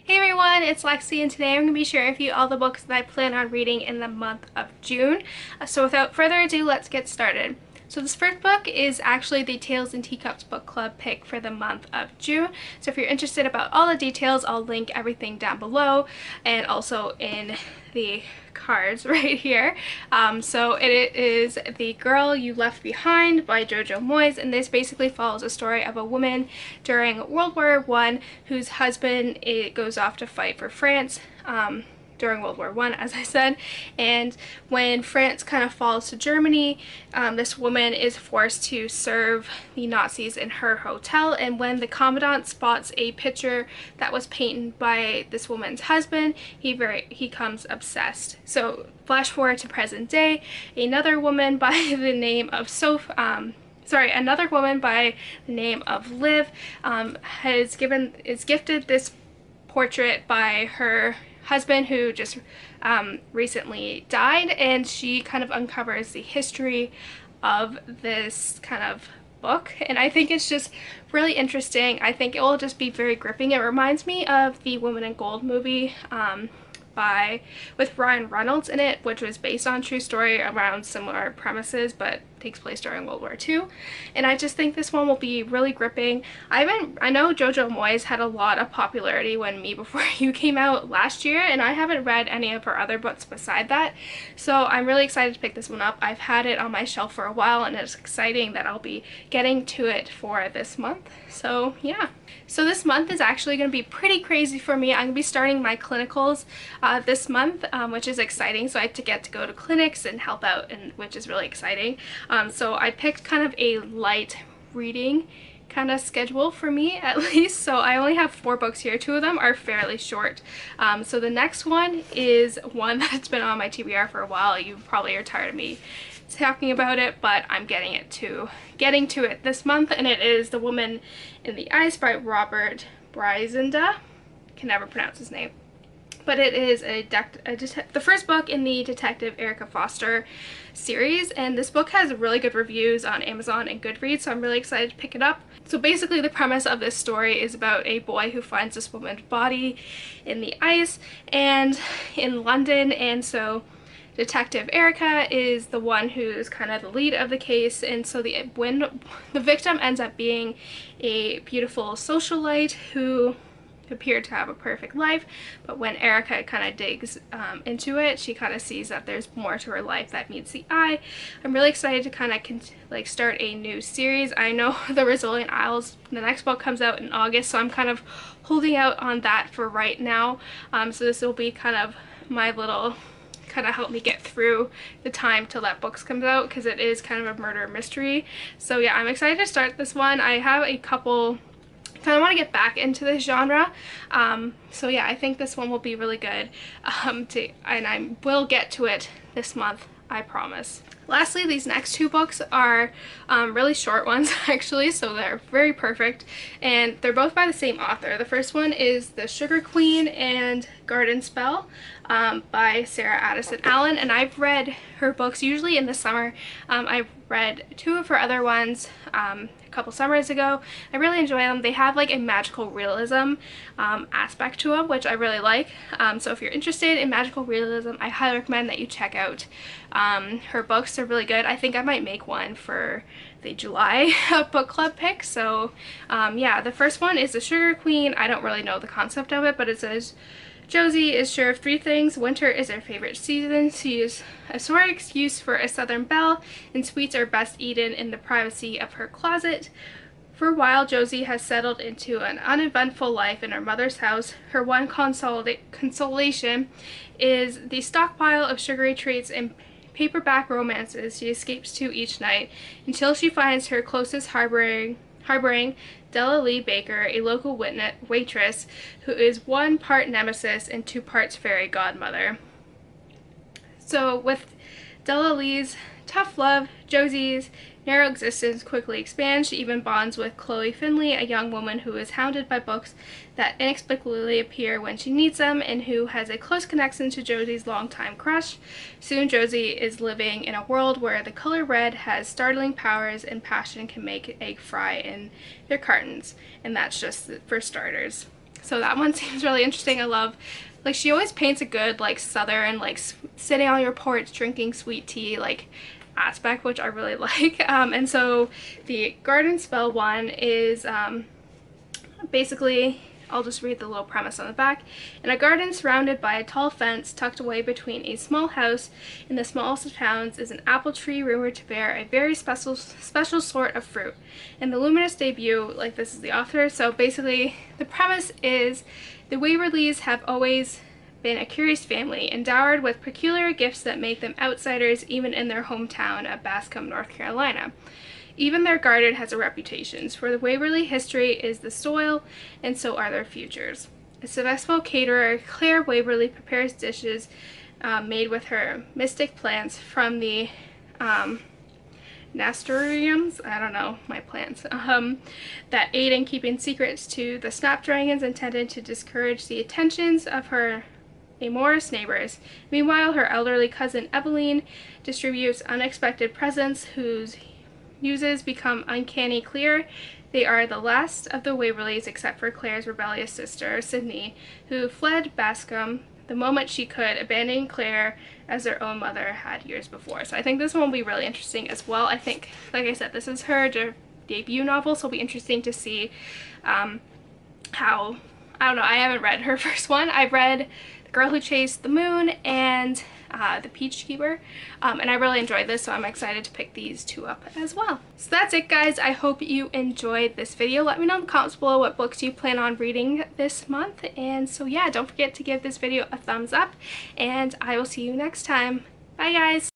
Hey everyone, it's Lexi and today I'm going to be sharing with you all the books that I plan on reading in the month of June. So without further ado, let's get started. So this first book is actually the Tales and Teacups book club pick for the month of June. So if you're interested about all the details, I'll link everything down below and also in the cards right here. So it is The Girl You Left Behind by Jojo Moyes, and this basically follows a story of a woman during World War I whose husband goes off to fight for France during World War I, as I said, and when France kind of falls to Germany, this woman is forced to serve the Nazis in her hotel, and when the Kommandant spots a picture that was painted by this woman's husband, he becomes obsessed. So flash forward to present day, another woman by the name of another woman by the name of Liv is gifted this portrait by her husband who just recently died, and she kind of uncovers the history of this kind of book, and I think it's just really interesting. I think it will just be very gripping. It reminds me of the Woman in Gold movie with Ryan Reynolds in it, which was based on a true story around similar premises but takes place during World War II, and I just think this one will be really gripping. I know Jojo Moyes had a lot of popularity when Me Before You came out last year, and I haven't read any of her other books beside that, so I'm really excited to pick this one up. I've had it on my shelf for a while, and it's exciting that I'll be getting to it for this month. So yeah. So this month is actually going to be pretty crazy for me. I'm going to be starting my clinicals this month, which is exciting. So I have to get to go to clinics and help out, which is really exciting. So I picked kind of a light reading kind of schedule for me, at least. So I only have 4 books here. 2 of them are fairly short. So the next one is one that's been on my TBR for a while. You probably are tired of me talking about it, but I'm getting to it this month, and it is The Woman in the Ice by Robert Bryndza. Can never pronounce his name. But it is the first book in the Detective Erica Foster series, and this book has really good reviews on Amazon and Goodreads, so I'm really excited to pick it up. So basically the premise of this story is about a boy who finds this woman's body in the ice and in London, and so Detective Erica is the one who's kind of the lead of the case, and so when the victim ends up being a beautiful socialite who appeared to have a perfect life, but when Erica kind of digs into it, she kind of sees that there's more to her life that meets the eye. I'm really excited to kind of start a new series. I know The Resilient Isles, the next book comes out in August, so I'm kind of holding out on that for right now. So this will be kind of my little help me get through the time till that book comes out, because it is kind of a murder mystery. So yeah, I'm excited to start this one. I have a couple kind of want to get back into this genre, so yeah, I think this one will be really good, and I will get to it this month, I promise. Lastly, these next 2 books are really short ones actually, so they're very perfect, and they're both by the same author. The first one is The Sugar Queen and Garden Spell by Sarah Addison Allen, and I've read her books usually in the summer. I've read 2 of her other ones a couple summers ago. I really enjoy them. They have like a magical realism aspect to them, which I really like. So if you're interested in magical realism, I highly recommend that you check out her books. They're really good. I think I might make one for the July book club pick. So yeah, the first one is The Sugar Queen. I don't really know the concept of it, but it says Josie is sure of 3 things. Winter is her favorite season. She is a sore excuse for a southern belle, and sweets are best eaten in the privacy of her closet. For a while, Josie has settled into an uneventful life in her mother's house. Her one consolation is the stockpile of sugary treats and paperback romances she escapes to each night, until she finds her closest harboring Della Lee Baker, a local waitress who is 1 part nemesis and 2 parts fairy godmother. So with Della Lee's tough love, Josie's narrow existence quickly expands. She even bonds with Chloe Finley, a young woman who is hounded by books that inexplicably appear when she needs them, and who has a close connection to Josie's longtime crush. Soon Josie is living in a world where the color red has startling powers, and passion can make egg fry in their cartons, and that's just for starters. So that one seems really interesting. I love, like, she always paints a good, like, southern, like, sitting on your porch drinking sweet tea, like, aspect, which I really like. And so the garden spell one is basically, I'll just read the little premise on the back. In a garden surrounded by a tall fence tucked away between a small house in the smallest of towns is an apple tree rumored to bear a very special sort of fruit. In the luminous debut, like, this is the author, so basically the premise is the Waverleys have always been a curious family, endowed with peculiar gifts that make them outsiders even in their hometown of Bascom, North Carolina. Even their garden has a reputation, for the Waverley history is the soil, and so are their futures. A successful caterer, Claire Waverley prepares dishes made with her mystic plants from the nasturtiums, I don't know, my plants, that aid in keeping secrets to the snapdragons intended to discourage the attentions of her amorous neighbors. Meanwhile, her elderly cousin Eveline distributes unexpected presents whose uses become uncanny clear. They are the last of the Waverleys except for Claire's rebellious sister, Sydney, who fled Bascom the moment she could, abandoning Claire as their own mother had years before. So I think this one will be really interesting as well. I think, like I said, this is her debut novel, so it'll be interesting to see how, I don't know, I haven't read her first one. I've read The Girl Who Chased the Moon and The Peach Keeper, and I really enjoyed this, so I'm excited to pick these two up as well. So that's it, guys. I hope you enjoyed this video. Let me know in the comments below what books you plan on reading this month, and so yeah, don't forget to give this video a thumbs up, and I will see you next time. Bye, guys!